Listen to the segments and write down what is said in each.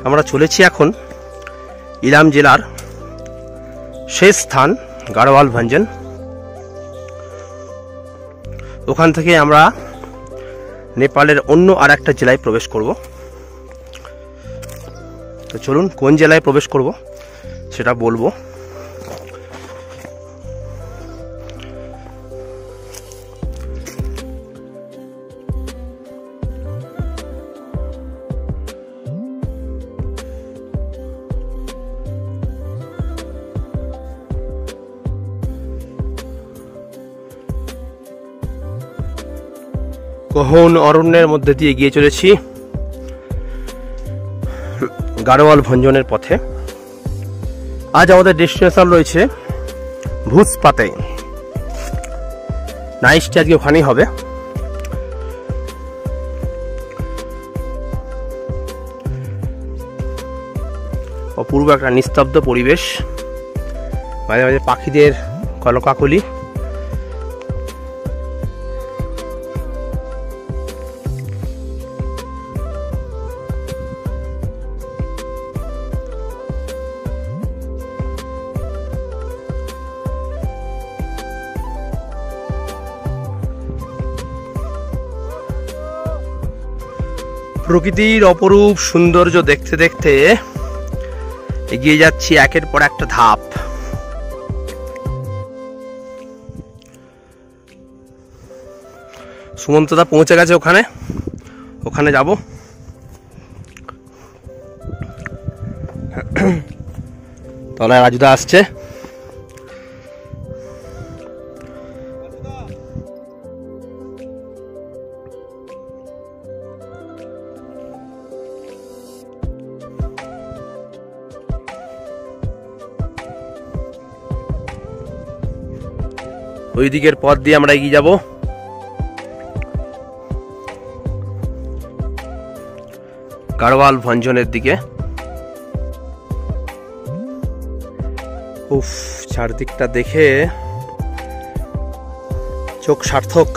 আমরা চলেছি এখন ইলাম জেলার শেষ স্থান গাড়োয়াল ভঞ্জন। ওখান থেকে আমরা নেপালের অন্য আর একটা জেলায় প্রবেশ করব। তো চলুন কোন জেলায় প্রবেশ করব সেটা বলবো। গহন অরণ্যের মধ্যে দিয়ে এগিয়ে চলেছি গাড়োয়াল ভঞ্জনের পথে। আজ আমাদের ডেস্টিনেশন রয়েছে ভুসপাতে। নাইটটি আজকে ওখানেই হবে। অপূর্ব একটা নিস্তব্ধ পরিবেশ, মাঝে মাঝে পাখিদের কলকাকলি। প্রকৃতির অপরূপ সৌন্দর্য দেখতে দেখতে এগিয়ে যাচ্ছি একের পর একটা ধাপ। সুমন্তদা পৌঁছে গেছে ওখানে যাব। তলায় রাজুদা আসছে। ওই দিকের পথ দিয়ে আমরা এগিয়ে যাব। গাড়োয়াল ভঞ্জনের দিকে। উফ, চারদিকটা দেখে চোখ সার্থক।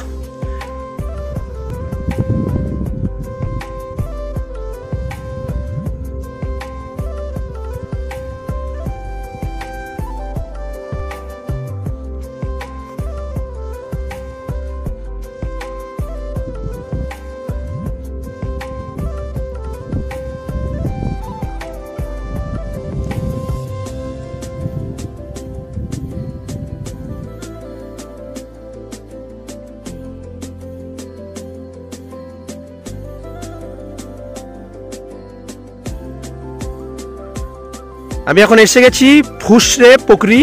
আমি এখন এসে গেছি ফুসরে পুকুরি।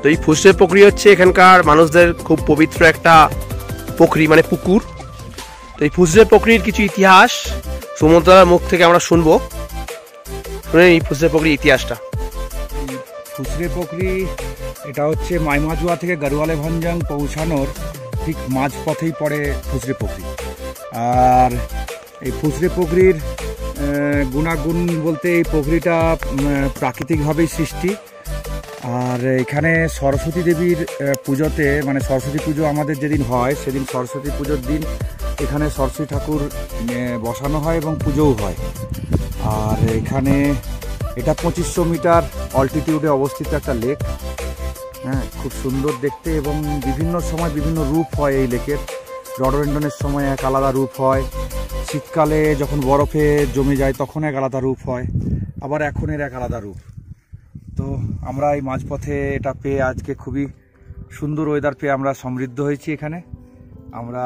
তো এই ফুসরে পুকুরি হচ্ছে এখানকার মানুষদের খুব পবিত্র একটা পুকুরি, মানে পুকুর। তো এই ফুসরে পুকুরির কিছু ইতিহাস সুমন্তদার মুখ থেকে আমরা শুনবো। শুনে এই ফুসরে পুকুরির ইতিহাসটা। ফুসরে পুকুরি এটা হচ্ছে মাইমাজুয়া থেকে গাড়োয়াল ভঞ্জন পৌঁছানোর ঠিক মাঝপথেই পড়ে ফুসরে পুকুরি। আর এই ফুসরে পুকুরির গুণাগুণ বলতে এই পুকুরিটা প্রাকৃতিকভাবেই সৃষ্টি। আর এখানে সরস্বতী দেবীর পুজোতে, মানে সরস্বতী পুজো আমাদের যেদিন হয় সেদিন সরস্বতী পুজোর দিন এখানে সরস্বতী ঠাকুর বসানো হয় এবং পুজোও হয়। আর এখানে এটা 2500 মিটার অল্টিটিউডে অবস্থিত একটা লেক। হ্যাঁ, খুব সুন্দর দেখতে এবং বিভিন্ন সময় বিভিন্ন রূপ হয় এই লেকের। রডোডেন্ড্রনের সময় এক আলাদা রূপ হয়, শীতকালে যখন বরফে জমে যায় তখন এক আলাদা রূপ হয়, আবার এখনের এক আলাদা রূপ। তো আমরা এই মাঝপথে এটা পেয়ে আজকে খুবই সুন্দর ওয়েদার পেয়ে আমরা সমৃদ্ধ হয়েছি। এখানে আমরা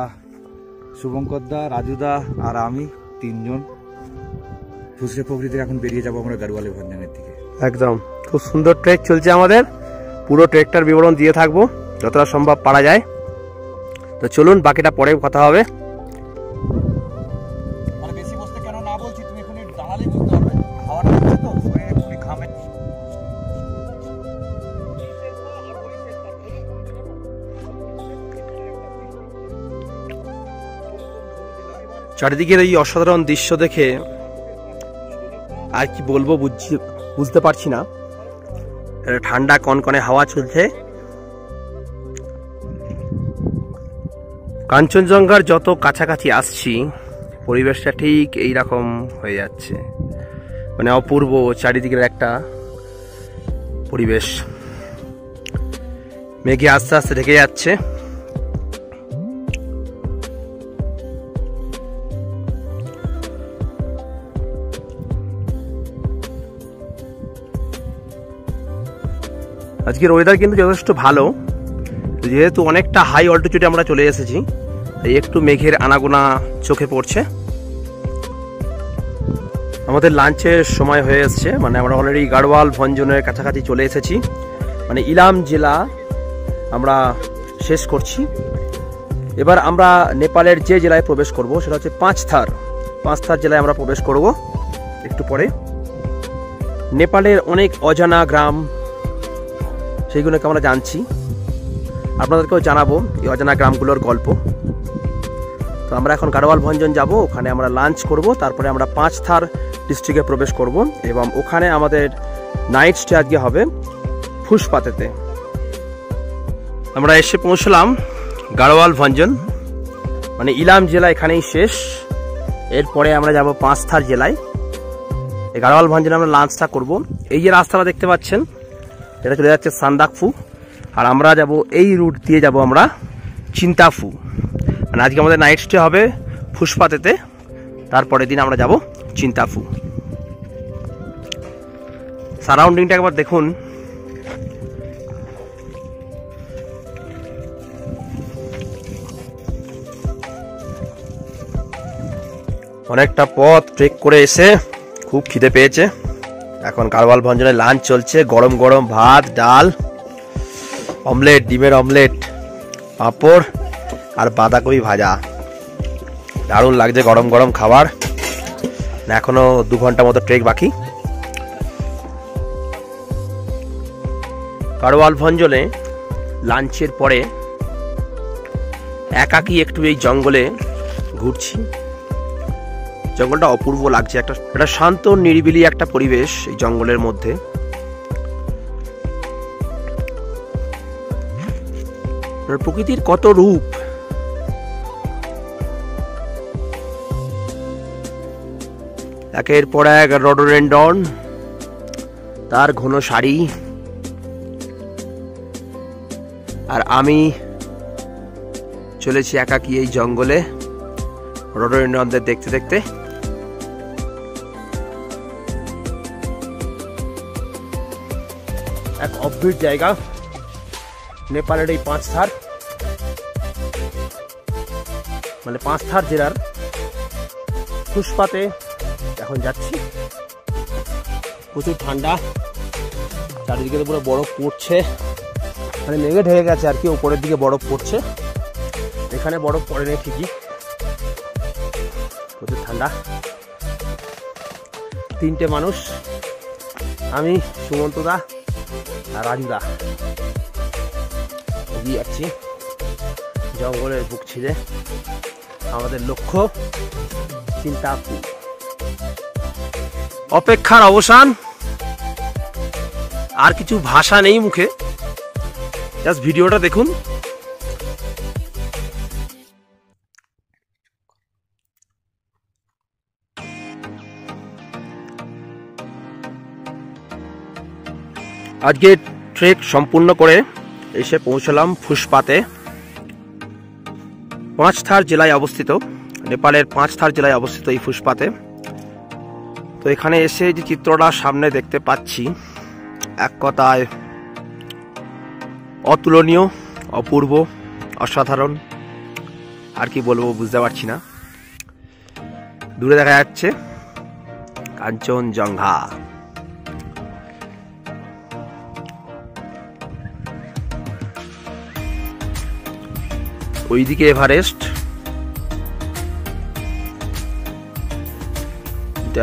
শুভঙ্করদা, রাজুদা আর আমি তিনজন ফুসরে পুকুরি থেকে এখন বেরিয়ে যাবো আমরা গাড়োয়াল ভঞ্জনের দিকে। একদম খুব সুন্দর ট্রেক চলছে আমাদের। পুরো ট্রেকটার বিবরণ দিয়ে থাকবো যতটা সম্ভব পারা যায়। তো চলুন, বাকিটা পরে কথা হবে। চারিদিকের এই অসাধারণ দৃশ্য দেখে আর কি বলবো বুঝতে পারছি না। ঠান্ডা কনকনে হাওয়া চলছে। কাঞ্চনজঙ্ঘার যত কাছাকাছি আসছি পরিবেশটা ঠিক এই রকম হয়ে যাচ্ছে। মানে অপূর্ব চারিদিকের একটা পরিবেশ। মেঘে আস্তে আস্তে ঢেকে যাচ্ছে। আজকের ওয়েদার কিন্তু যথেষ্ট ভালো, যেহেতু অনেকটা হাই অল্টিটিউডে আমরা চলে এসেছি, তাই একটু মেঘের আনাগোনা চোখে পড়ছে। আমাদের লাঞ্চের সময় হয়ে এসছে, মানে আমরা অলরেডি গাড়োয়াল ভঞ্জনের কাছাকাছি চলে এসেছি, মানে ইলাম জেলা আমরা শেষ করছি। এবার আমরা নেপালের যে জেলায় প্রবেশ করব সেটা হচ্ছে পাঁচথার জেলায় আমরা প্রবেশ করব একটু পরে। নেপালের অনেক অজানা গ্রাম, সেইগুলোকে আমরা জানছি, আপনাদেরকেও জানাবো এই অজানা গ্রামগুলোর গল্প। তো আমরা এখন গাড়োয়াল ভঞ্জন যাব, ওখানে আমরা লাঞ্চ করব, তারপরে আমরা পাঁচথার ডিস্ট্রিক্টে প্রবেশ করব এবং ওখানে আমাদের নাইট স্টে আজকে হবে ভুসপাতেতে। আমরা এসে পৌঁছলাম গাড়োয়াল ভঞ্জন, মানে ইলাম জেলা এখানেই শেষ। এরপরে আমরা যাব পাঁচথার জেলায়। এই গাড়োয়াল ভঞ্জনে আমরা লাঞ্চটা করব। এই যে রাস্তাটা দেখতে পাচ্ছেন, এটা চলে যাচ্ছে সান্দাকফু, আর আমরা যাব এই রুট দিয়ে যাব আমরা চিন্তাফু। মানে আজকে আমাদের নাইট স্টে হবে ভুসপাতেতে, তারপরের দিন আমরা যাব চিন্তাফু। সারাউন্ডিংটা একবার দেখুন, অনেকটা পথ ট্রেক করে এসে খুব খিদে পেয়েছে। এখন গাড়োয়াল ভঞ্জনে লাঞ্চ চলছে, গরম গরম ভাত, ডাল, অমলেট, ডিমের অমলেট, পাঁপড় আর বাঁধাকপি ভাজা। দারুণ লাগছে গরম গরম খাবার। এখনো 2 ঘন্টা মতো ট্রেক বাকি। গাড়োয়াল ভঞ্জনে লাঞ্চের পরে একাকী একটু এই জঙ্গলে ঘুরছি। জঙ্গলটা অপূর্ব লাগছে, একটা শান্ত নিরিবিলি একটা পরিবেশ এই জঙ্গলের মধ্যে। প্রকৃতির কত রূপ, একের পর এক রডোডেন্ড্রন, তার ঘন সারি, আর আমি চলেছি একাকী এই জঙ্গলে রডোডেন্ড্রনদের দেখতে দেখতে। এক অফবিট জায়গা নেপালের এই পাঁচথার, মানে পাঁচথার জেলার ভুসপাতে এখন যাচ্ছি। প্রচুর ঠান্ডা, চারিদিকে পুরো বরফ পড়ছে, মানে মেঘে ঢেকে গেছে আর কি, উপরের দিকে বরফ পড়ছে, এখানে বরফ পড়ে নেই ঠিকই, প্রচুর ঠান্ডা। 3টে মানুষ, আমি, সুমন্তদা আর রাজুদা, এগিয়ে যাচ্ছি জঙ্গলের বুক ছিঁড়ে। আমাদের লক্ষ্য চিন্তাফু। অপেক্ষার অবসান, আর কিছু ভাষা নেই মুখে, জাস্ট ভিডিওটা দেখুন। আজকে ট্রেক সম্পূর্ণ করে এসে পৌঁছলাম ভুসপাতে। পাঁচথার জেলায় অবস্থিত, নেপালের পাঁচথার জেলায় অবস্থিত এই ভুসপাতে। তো এখানে এসে যে চিত্রটা সামনে দেখতে পাচ্ছি, এক কথায় অতুলনীয়, অপূর্ব, অসাধারণ, আর কি বলবো বুঝতে পারছি না। দূরে দেখা যাচ্ছে কাঞ্চনজঙ্ঘা। ওইদিকে এভারেস্ট,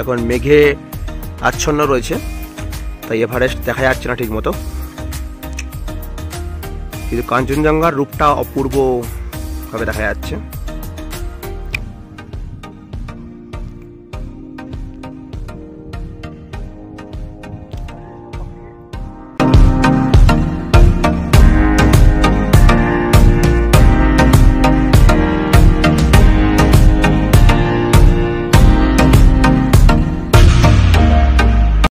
এখন মেঘে আচ্ছন্ন রয়েছে, তাই এভারেস্ট দেখা যাচ্ছে না ঠিক মতো, কিন্তু কাঞ্চনজঙ্ঘার রূপটা অপূর্ব ভাবে দেখা যাচ্ছে।